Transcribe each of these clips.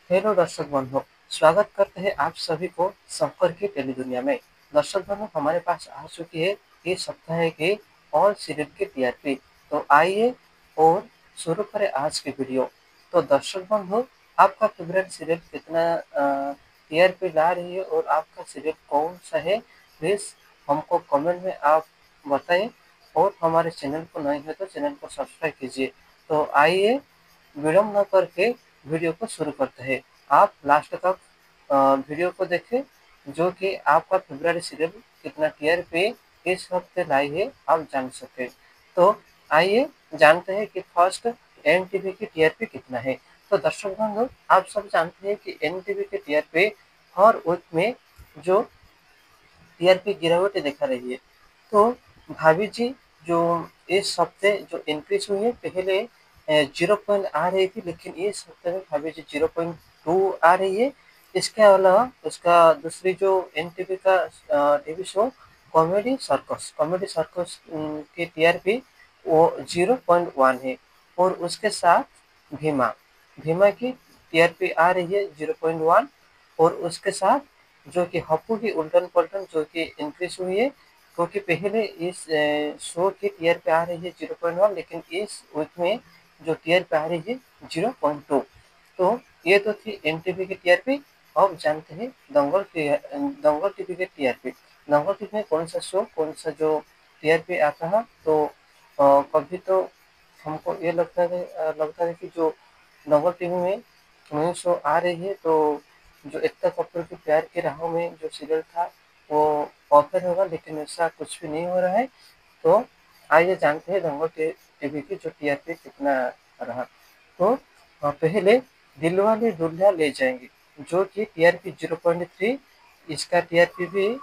Hello दर्शक बंधु, स्वागत करते हैं आप सभी को संपर्क की टेली दुनिया में। दर्शक बंधु, हमारे पास आ चुकी है इस सप्ताह की और सीरियल की टीआरपी। तो आइए और शुरू करें आज की वीडियो। तो दर्शक बंधु, आपका फेवरेट सीरियल कितना टीआरपी ला रही है और आपका सीरियल कौन सा है, प्लीज हमको कमेंट में आप बताएं। और हमारे चैनल को नए हैं तो चैनल को सब्सक्राइब कीजिए। तो आइए विलम्ब न करके वीडियो को शुरू करते हैं। आप लास्ट तक वीडियो को देखें, जो कि आपका फेवरेट सीरियल कितना टीआरपी इस हफ्ते लाई है आप जान सके। तो आइए जानते हैं कि फर्स्ट एनटीवी की टीआरपी कितना है। तो दर्शक बंधु, आप सब जानते हैं कि एनटीवी की टीआरपी हर वीक में जो टीआरपी गिरावट दिखा रही है। तो भाभी जी, जो इस हफ्ते जो इंक्रीज हुई है, पहले 0 आ रही थी, लेकिन इस हफ्ते में भाभी जी 0.2 आ रही है। इसके अलावा उसका दूसरी जो एनटीवी का टीवी शो कॉमेडी सर्कस की टीआरपी वो 0.1 है। और उसके साथ भीमा भीमा की टीआरपी आ रही है 0.1। और उसके साथ जो कि हप्पू की उल्टन पलटन जो कि इंक्रीज हुई है, क्योंकि पहले इस शो की टीआरपी आ रही है 0.1, लेकिन इस वीक में जो टीआरपी आ रही है 0.2। तो ये तो थी एनटीवी की टीआरपी। अब जानते हैं दंगल टीवी के टीआरपी। दंगल टीवी में कौन सा शो, कौन सा जो टीआरपी आता है। तो कभी तो हमको ये लगता है कि जो दंगल टीवी में न्यू शो आ रही है, तो जो एकता कपूर की प्यार की राहों में जो सीरियल था वो ऑफर होगा, लेकिन ऐसा कुछ भी नहीं हो रहा है। तो आइए जानते हैं दंगल टीवी की जो टीआरपी कितना रहा। तो पहले दिलवाले दुल्हनिया ले जाएंगे, जो कि टीआरपी 0.3। इसका टीआरपी भी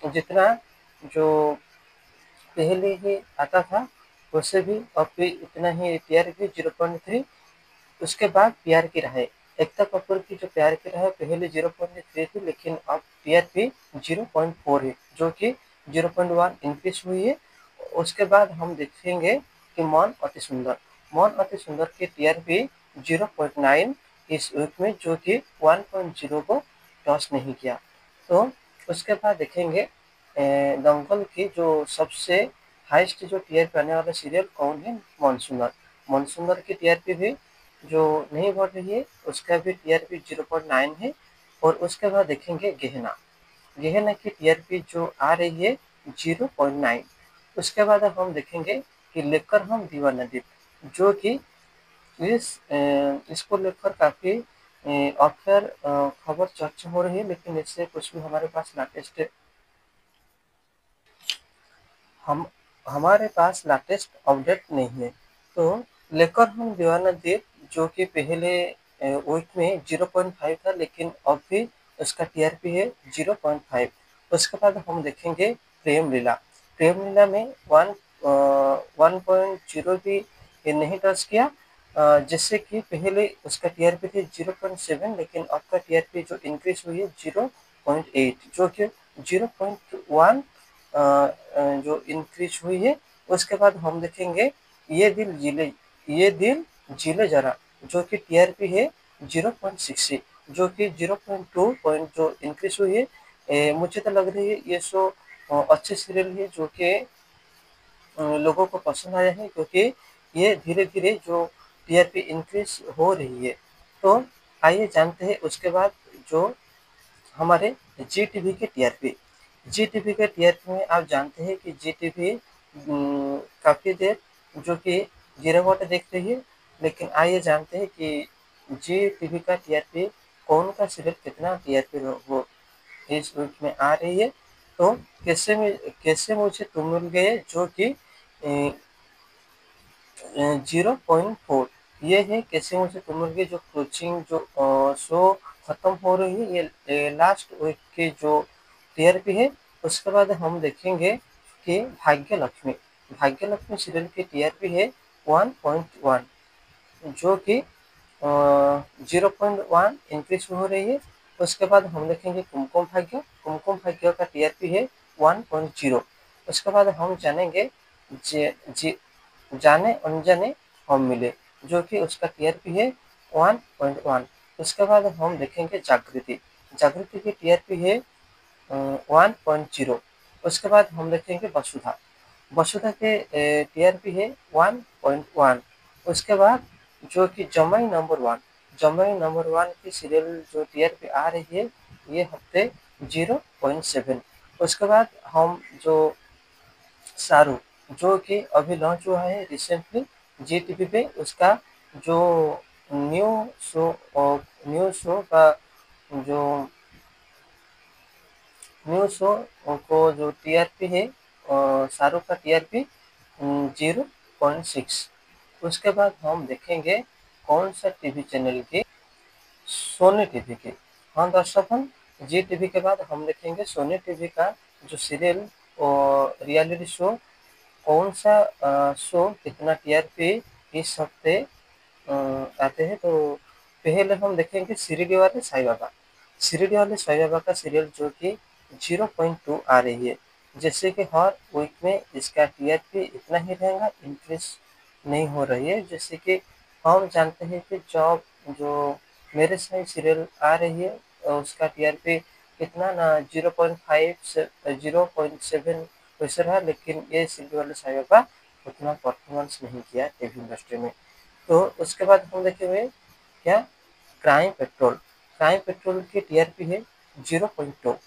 जितना जो पहले ही आता था उससे भी अब भी इतना ही टीआरपी 0.3। उसके बाद प्यार की राहें, एकता कपूर की जो प्यार की राहें पहले 0.3 थी, लेकिन अब टीआरपी 0.4 है, जो कि 0.1 इंक्रीज हुई है। उसके बाद हम देखेंगे कि मौन अति सुंदर की टीआरपी 0.9 इस वीक में, जो कि 1.0 को क्रॉस नहीं किया। तो उसके बाद देखेंगे दंगल की जो सबसे हाईएस्ट जो टीआरपी आने वाला सीरियल कौन है, मॉनसूनर की टीआरपी भी जो नहीं बढ़ रही है, उसका भी टीआरपी 0.9 है। और उसके बाद देखेंगे गहना गहना की टीआरपी जो आ रही है 0.9। उसके बाद हम देखेंगे कि लेकर हम दीवाना दिल, जो कि इसको लेकर काफ़ी अफेयर खबर चर्चा हो रही है, लेकिन इससे कुछ भी हमारे पास लेटेस्ट हम हमारे पास लेटेस्ट अपडेट नहीं है। तो लेकर हम दीवाना दिल, जो कि पहले वीक में 0.5 था, लेकिन अब भी उसका टीआरपी है 0.5। उसके बाद हम देखेंगे प्रेम लीला में 1.0 भी नहीं टच किया। जिससे कि पहले उसका टीआरपी थी 0.7, लेकिन अब का टीआरपी जो इंक्रीज हुई है 0.8, जो कि 0.1 जो इंक्रीज हुई है। उसके बाद हम देखेंगे ये दिल जिले जरा, जो कि टीआरपी है 0.6, जो कि 0.2 पॉइंट जो इंक्रीज हुई है। मुझे तो लग रही है ये शो अच्छे सीरियल है, जो कि लोगों को पसंद आया है, क्योंकि ये धीरे धीरे जो टीआरपी इंक्रीज हो रही है। तो आइए जानते हैं उसके बाद जो हमारे जी टीवी के टीआरपी। जी टीवी के टीआरपी में आप जानते हैं कि जी टीवी काफ़ी देर जो कि गिरावट देख रही है, लेकिन आइए जानते हैं कि जी टीवी का टीआरपी कौन का सीरियल कितना टीआरपी वो इस वीक में आ रही है। तो कैसे मुझे तुम मिल गए, जो कि 0.4, ये है कैसे मुझे तुम मिल गए, जो कोचिंग जो शो खत्म हो रही है, ये लास्ट वीक की जो टीआरपी है। उसके बाद हम देखेंगे कि भाग्य लक्ष्मी सीरियल की टीआरपी है 1.1, जो कि 0.1 इंक्रीज हो रही है। उसके बाद हम देखेंगे कुमकुम भाग्य का टीआरपी है 1.0। उसके बाद हम जानेंगे जे, जे, जाने अनजाने हम मिले, जो कि उसका टीआरपी है 1.1। उसके बाद हम देखेंगे जागृति। जागृति की टीआरपी है 1.0। उसके बाद हम देखेंगे वसुधा। वसुधा के टीआरपी है 1.1। उसके बाद जो कि जमाई नंबर वन, जमाई नंबर वन की सीरियल जो टीआरपी आ रही है ये हफ्ते 0.7। उसके बाद हम जो शाहरुख, जो कि अभी लॉन्च हुआ है रिसेंटली जी टीवी पे, उसका जो न्यू शो न्यू शो का जो न्यू शो को जो टीआरपी है शाहरुख का टीआरपी 0.6। उसके बाद हम देखेंगे कौन सा टीवी चैनल की, सोनी टीवी की। हाँ दर्शकों, जी टीवी के बाद हम देखेंगे सोनी टीवी का जो सीरियल और रियलिटी शो, कौन सा शो कितना टीआरपी इस हफ्ते आते हैं। तो पहले हम देखेंगे शिरडी वाले साईं बाबा। शिरडी वाले साईं बाबा का सीरियल जो कि 0.2 आ रही है। जैसे कि हर वीक में इसका टीआरपी इतना ही रहेगा, इंक्रीज नहीं हो रही है। जैसे कि हम जानते हैं कि जब जो मेरे साईं सीरियल आ रही है उसका टीआरपी कितना ना 0.5 से 0.7 वैसे रहा, लेकिन ये शिरडी वाले साईं बाबा उतना परफॉर्मेंस नहीं किया टीवी इंडस्ट्री में। तो उसके बाद हम देखेंगे क्या, क्राइम पेट्रोल। क्राइम पेट्रोल की टीआरपी है 0.2।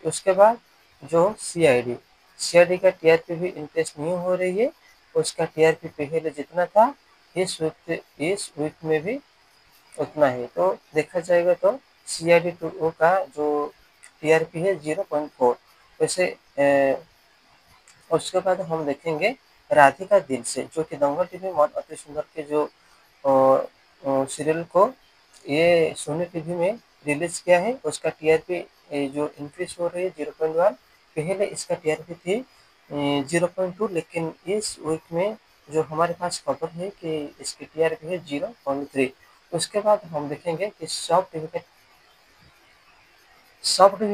उसके बाद जो सीआईडी, सीआईडी का टीआरपी भी इंक्रीज नहीं हो रही है। उसका टीआरपी पहले जितना था इस वीक में भी उतना है। तो देखा जाएगा तो सीआईडी टू का जो टीआरपी है 0.4। वैसे उसके बाद हम देखेंगे राधिका दिल से, जो कि दंगल टीवी मन अति सुंदर के जो सीरियल को ये सोनी टीवी में रिलीज किया है। उसका टीआरपी जो इंक्रीज हो रही है 0.1। पहले इसका टीआरपी थी 0.2, लेकिन इस वीक में जो हमारे पास खबर है कि इसकी टीआरपी है 0.3। उसके बाद हम देखेंगे कि सब टीवी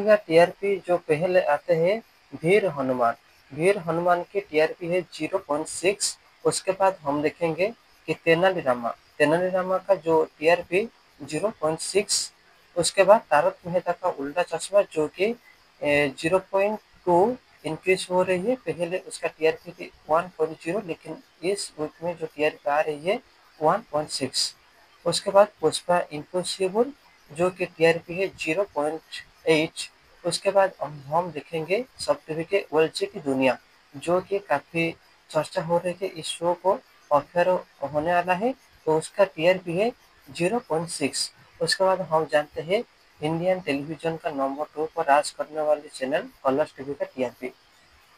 का टीआरपी जो पहले आते हैं वीर हनुमान। वीर हनुमान की टीआरपी है 0.6। उसके बाद हम देखेंगे कि तेनालीरामा, तेनालीरामा का जो टीआरपी 0.6। उसके बाद तारक मेहता का उल्टा चश्मा जो कि 0.2 इंक्रीज हो रही है। पहले उसका टीआरपी थी 1.0, लेकिन इस वीक में जो टीआरपी आ रही है 1.6। उसके बाद पुष्पा इम्पॉसिबल जो कि टीआरपी है 0.8। उसके बाद हम देखेंगे सब टीवी के वर्ल्ड की दुनिया, जो कि काफ़ी चर्चा हो रही है इस शो को ऑफर होने वाला है। तो उसका टीआरपी है 0.6। उसके बाद हम जानते हैं इंडियन टेलीविजन का नंबर 2 पर राज करने वाले चैनल कलर्स टीवी का टीआरपी।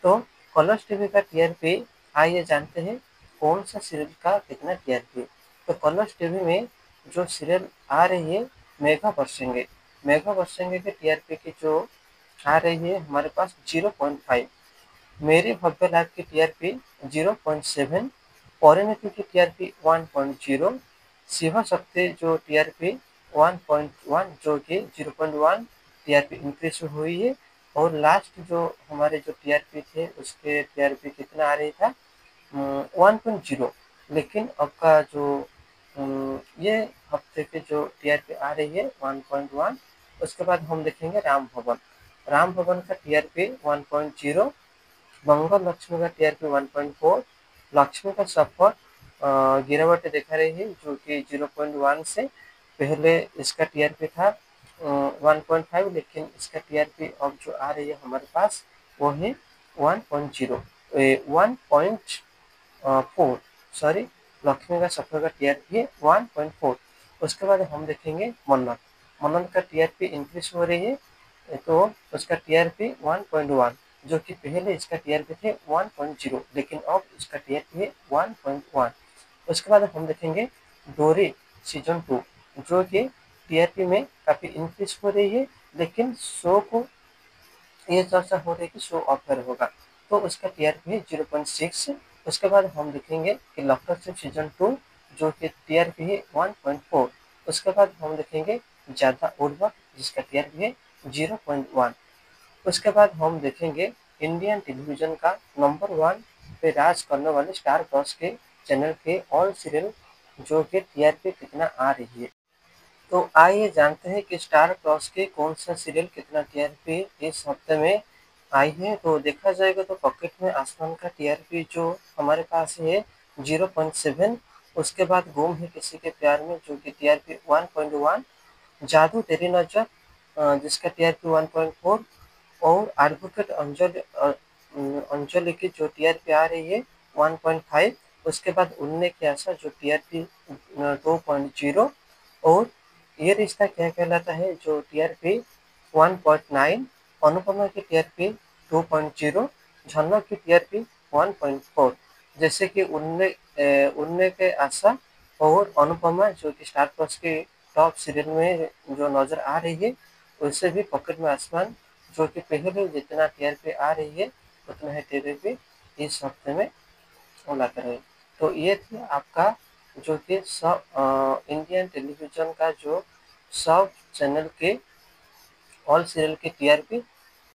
तो कलर्स टीवी का टीआरपी आइए जानते हैं कौन सा सीरियल का कितना टीआरपी। तो कलर्स टीवी में जो सीरियल आ रही है मेघा बरसेंगे, मेघा बरसेंगे के टीआरपी की जो आ रही है हमारे पास 0.5। मेरे भव्य लाभ की टीआरपी 0.7। परिणति की टीआरपी 1.0। शिवा शक्ति जो टीआरपी 1.1 जो कि 0.1 टीआरपी इंक्रीज हुई है। और लास्ट जो हमारे जो टीआरपी थे उसके टीआरपी कितना आ रही था 1.0, लेकिन आपका जो ये हफ्ते के जो टीआरपी आ रही है 1.1। उसके बाद हम देखेंगे राम भवन। राम भवन का टीआरपी 1.0। मंगल लक्ष्मी का टीआरपी 1.4। लक्ष्मी का सफर गिरावट दिखा रही है जो कि 0.1 से। पहले इसका टीआरपी था 1.5, लेकिन इसका टीआरपी अब जो आ रही है हमारे पास वो है 1.0 1.4। सॉरी, लक्ष्मी का सफर का टीआरपी है 1.4। उसके बाद हम देखेंगे मन्नत। मन्नत का टीआरपी इंक्रीज हो रही है, तो उसका टीआरपी 1.1, जो कि पहले इसका टीआरपी थे 1.0, लेकिन अब इसका टीआरपी है 1.1। उसके बाद हम देखेंगे डोरी सीजन 2, जो कि टीआरपी में काफ़ी इंक्रीज हो रही है, लेकिन शो को ये चर्चा हो रही है कि शो ऑफर होगा। तो उसका टीआरपी है 0.6। उसके बाद हम देखेंगे कि लॉफ्टर शेफ सीजन 2, जो कि टीआरपी है 1.4। उसके बाद हम देखेंगे ज़्यादा उर्वक, जिसका टीआरपी है 0.1। उसके बाद हम देखेंगे इंडियन टेलीविजन का नंबर 1 पे राज करने वाले स्टार प्लस के चैनल के ऑल सीरियल, जो कि टीआरपी कितना आ रही है। तो आइए जानते हैं कि स्टार प्लस के कौन सा सीरियल कितना टीआरपी इस हफ्ते में आई है। तो देखा जाएगा तो पॉकेट में आसमान का टीआरपी जो हमारे पास है 0.7। उसके बाद गुम है किसी के प्यार में जो कि टीआरपी 1.1, जादू तेरी नजर जिसका टीआरपी 1.4, और एडवोकेट अंजलि की जो टीआरपी आ रही है 1.5। उसके बाद उन्ने की आशा जो टीआरपी 2.0, और ये रिश्ता क्या कहलाता है जो टीआरपी 1.9, अनुपमा की टीआरपी 2.0, झन्ना की टीआरपी 1.4। जैसे कि उनने के आशा और अनुपमा जो कि स्टार प्लस के टॉप सीरियल में जो नजर आ रही है, उससे भी पॉकेट में आसमान जो कि पहले जितना टीआरपी आ रही है उतना ही टीआरपी इस हफ्ते में लाता रहे। तो ये थी आपका जो कि सब इंडियन टेलीविजन का जो सब चैनल के ऑल सीरियल के टीआरपी